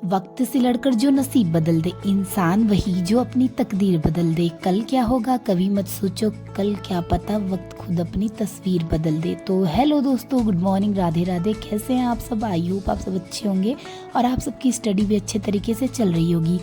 वक्त से लड़कर जो नसीब बदल दे, इंसान वही जो अपनी तकदीर बदल दे। कल क्या होगा कभी मत सोचो, कल क्या पता वक्त खुद अपनी तस्वीर बदल दे। तो हेलो दोस्तों, गुड मॉर्निंग, राधे राधे। कैसे हैं आप सब? आई होप आप सब अच्छे होंगे और आप सबकी स्टडी भी अच्छे तरीके से चल रही होगी।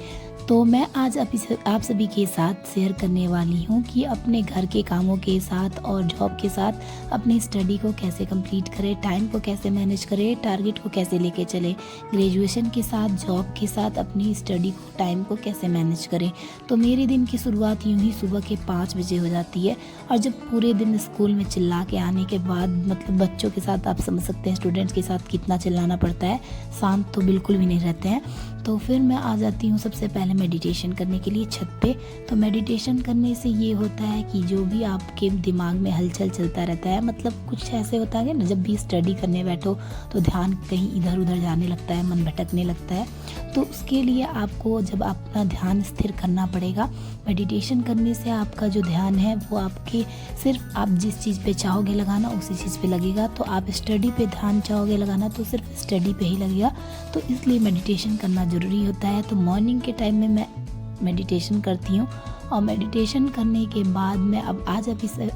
तो मैं आज आप सभी के साथ शेयर करने वाली हूँ कि अपने घर के कामों के साथ और जॉब के साथ अपनी स्टडी को कैसे कंप्लीट करें, टाइम को कैसे मैनेज करें, टारगेट को कैसे लेके चलें, ग्रेजुएशन के साथ जॉब के साथ अपनी स्टडी को टाइम को कैसे मैनेज करें। तो मेरे दिन की शुरुआत यूँ ही सुबह के 5 बजे हो जाती है और जब पूरे दिन स्कूल में चिल्ला के आने के बाद, मतलब बच्चों के साथ आप समझ सकते हैं स्टूडेंट्स के साथ कितना चिल्लाना पड़ता है, शांत तो बिल्कुल भी नहीं रहते हैं। तो फिर मैं आ जाती हूँ सबसे पहले मेडिटेशन करने के लिए छत पे। तो मेडिटेशन करने से ये होता है कि जो भी आपके दिमाग में हलचल चलता रहता है, मतलब कुछ ऐसे होता है ना, जब भी स्टडी करने बैठो तो ध्यान कहीं इधर उधर जाने लगता है, मन भटकने लगता है। तो उसके लिए आपको जब अपना ध्यान स्थिर करना पड़ेगा। मेडिटेशन करने से आपका जो ध्यान है वो आपके सिर्फ आप जिस चीज़ पे चाहोगे लगाना उसी चीज़ पे लगेगा। तो आप स्टडी पे ध्यान चाहोगे लगाना तो सिर्फ स्टडी पे ही लगेगा। तो इसलिए मेडिटेशन करना ज़रूरी होता है। तो मॉर्निंग के टाइम में मैं मेडिटेशन करती हूँ और मेडिटेशन करने के बाद मैं अब आज अभी से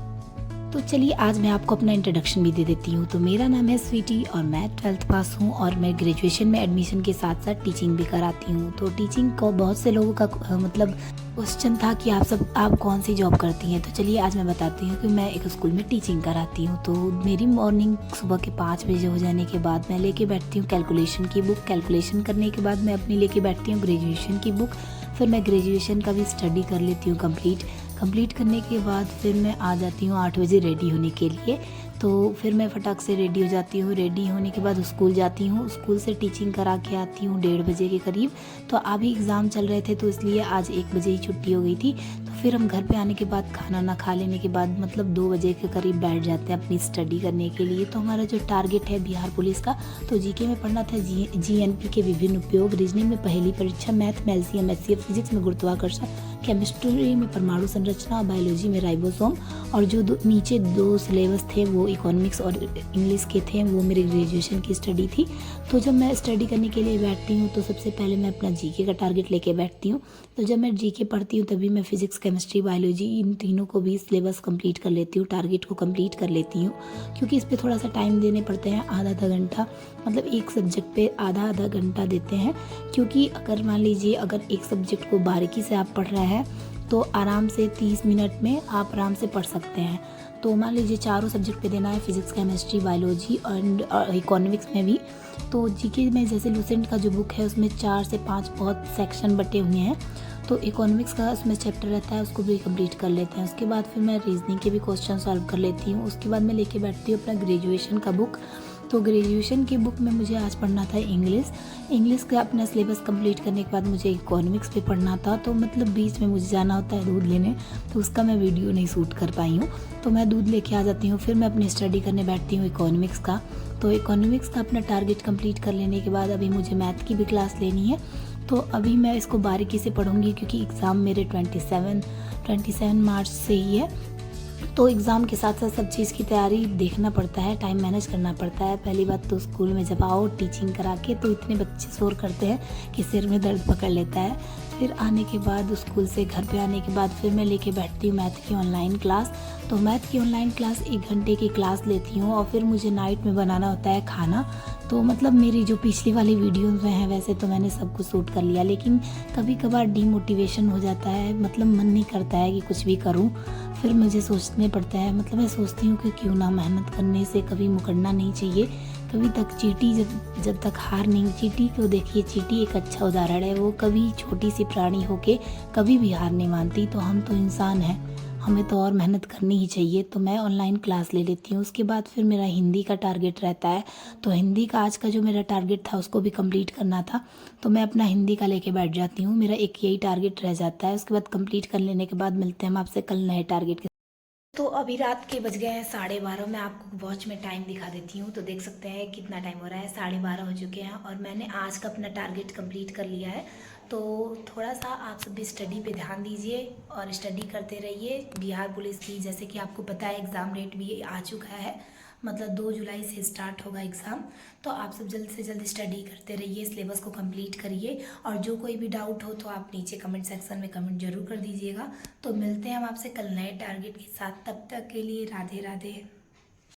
तो चलिए आज मैं आपको अपना इंट्रोडक्शन भी दे देती हूँ। तो मेरा नाम है स्वीटी और मैं 12th पास हूँ और मैं ग्रेजुएशन में एडमिशन के साथ साथ टीचिंग भी कराती हूँ। तो टीचिंग को बहुत से लोगों का मतलब क्वेश्चन था कि आप कौन सी जॉब करती हैं। तो चलिए आज मैं बताती हूँ कि मैं एक स्कूल में टीचिंग कराती हूँ। तो मेरी मॉर्निंग सुबह के 5 बजे हो जाने के बाद मैं लेके बैठती हूँ कैलकुलेशन की बुक। कैलकुलेशन करने के बाद मैं अपनी लेके बैठती हूँ ग्रेजुएशन की बुक। फिर मैं ग्रेजुएशन का भी स्टडी कर लेती हूँ कंप्लीट करने के बाद फिर मैं आ जाती हूँ 8 बजे रेडी होने के लिए। तो फिर मैं फटाक से रेडी हो जाती हूँ। रेडी होने के बाद स्कूल जाती हूँ, स्कूल से टीचिंग करा के आती हूँ 1:30 बजे के करीब। तो अभी एग्ज़ाम चल रहे थे तो इसलिए आज 1 बजे ही छुट्टी हो गई थी। तो फिर हम घर पे आने के बाद खाना ना खा लेने के बाद मतलब 2 बजे के करीब बैठ जाते हैं अपनी स्टडी करने के लिए। तो हमारा जो टारगेट है बिहार पुलिस का, तो जीके में पढ़ना था जीएनपी के विभिन्न उपयोग, रीजनिंग में पहली परीक्षा, मैथ में एलसीएम एचसीएफ, फिजिक्स में गुरुत्वाकर्षण, केमिस्ट्री में परमाणु संरचना, बायोलॉजी में राइबोसोम और जो नीचे 2 सिलेबस थे वो इकोनॉमिक्स और इंग्लिश के थे, वो मेरी ग्रेजुएशन की स्टडी थी। तो जब मैं स्टडी करने के लिए बैठती हूँ तो सबसे पहले मैं अपना जीके का टारगेट लेके बैठती हूँ। तो जब मैं जीके पढ़ती हूँ तभी मैं फिजिक्स केमिस्ट्री बायोलॉजी इन तीनों को भी सिलेबस कंप्लीट कर लेती हूँ, टारगेट को कंप्लीट कर लेती हूँ। क्योंकि इस पर थोड़ा सा टाइम देने पड़ते हैं, आधा घंटा, मतलब एक सब्जेक्ट पे आधा घंटा देते हैं। क्योंकि अगर मान लीजिए अगर एक सब्जेक्ट को बारीकी से आप पढ़ रहे हैं तो आराम से 30 मिनट में आप आराम से पढ़ सकते हैं। तो मान लीजिए चारों सब्जेक्ट पे देना है, फिजिक्स केमिस्ट्री बायोलॉजी और इकोनॉमिक्स में भी। तो जीके में जैसे लूसेंट का जो बुक है उसमें 4 से 5 बहुत सेक्शन बटे हुए हैं। तो इकोनॉमिक्स का उसमें चैप्टर रहता है, उसको भी कंप्लीट कर लेते हैं। उसके बाद फिर मैं रीजनिंग के भी क्वेश्चन सॉल्व कर लेती हूँ। उसके बाद मैं लेके बैठती हूँ अपना ग्रेजुएशन का बुक। तो ग्रेजुएशन की बुक में मुझे आज पढ़ना था इंग्लिश का अपना सिलेबस कंप्लीट करने के बाद मुझे इकोनॉमिक्स पे पढ़ना था। तो मतलब बीच में मुझे जाना होता है दूध लेने, तो उसका मैं वीडियो नहीं शूट कर पाई हूँ। तो मैं दूध लेके आ जाती हूँ, फिर मैं अपनी स्टडी करने बैठती हूँ इकोनॉमिक्स का। तो इकोनॉमिक्स का अपना टारगेट कंप्लीट कर लेने के बाद अभी मुझे मैथ की भी क्लास लेनी है। तो अभी मैं इसको बारीकी से पढ़ूंगी क्योंकि एग्ज़ाम मेरे 27 मार्च से ही है। तो एग्ज़ाम के साथ साथ सब चीज़ की तैयारी देखना पड़ता है, टाइम मैनेज करना पड़ता है। पहली बात तो स्कूल में जब आओ टीचिंग करा के तो इतने बच्चे शोर करते हैं कि सिर में दर्द पकड़ लेता है। फिर आने के बाद स्कूल से घर पे आने के बाद फिर मैं लेके बैठती हूँ मैथ की ऑनलाइन क्लास। तो मैथ की ऑनलाइन क्लास 1 घंटे की क्लास लेती हूँ और फिर मुझे नाइट में बनाना होता है खाना। तो मतलब मेरी जो पिछली वाली वीडियोज़ में है वैसे तो मैंने सब कुछ शूट कर लिया, लेकिन कभी कभार डीमोटिवेशन हो जाता है, मतलब मन नहीं करता है कि कुछ भी करूँ। फिर मुझे सोचने पड़ता है, मतलब मैं सोचती हूँ कि क्यों ना मेहनत करने से कभी मुकरना नहीं चाहिए। कभी तक चींटी जब तक हार नहीं, चींटी को देखिए, चींटी एक अच्छा उदाहरण है। वो कभी छोटी सी प्राणी होके कभी भी हार नहीं मानती। तो हम तो इंसान हैं, हमें तो और मेहनत करनी ही चाहिए। तो मैं ऑनलाइन क्लास ले लेती हूँ। उसके बाद फिर मेरा हिंदी का टारगेट रहता है। तो हिंदी का आज का जो मेरा टारगेट था उसको भी कंप्लीट करना था। तो मैं अपना हिंदी का लेके बैठ जाती हूँ, मेरा एक यही टारगेट रह जाता है। उसके बाद कंप्लीट कर लेने के बाद मिलते हैं हम आपसे कल नए टारगेट के। तो अभी रात के बज गए हैं 12:30। मैं आपको वॉच में टाइम दिखा देती हूँ तो देख सकते हैं कितना टाइम हो रहा है, 12:30 हो चुके हैं और मैंने आज का अपना टारगेट कंप्लीट कर लिया है। तो थोड़ा सा आप सब भी स्टडी पे ध्यान दीजिए और स्टडी करते रहिए। बिहार पुलिस की जैसे कि आपको पता है एग्ज़ाम डेट भी आ चुका है, मतलब 2 जुलाई से स्टार्ट होगा एग्ज़ाम। तो आप सब जल्द से जल्द स्टडी करते रहिए, सिलेबस को कंप्लीट करिए, और जो कोई भी डाउट हो तो आप नीचे कमेंट सेक्शन में कमेंट जरूर कर दीजिएगा। तो मिलते हैं हम आपसे कल नए टारगेट के साथ, तब तक के लिए राधे राधे।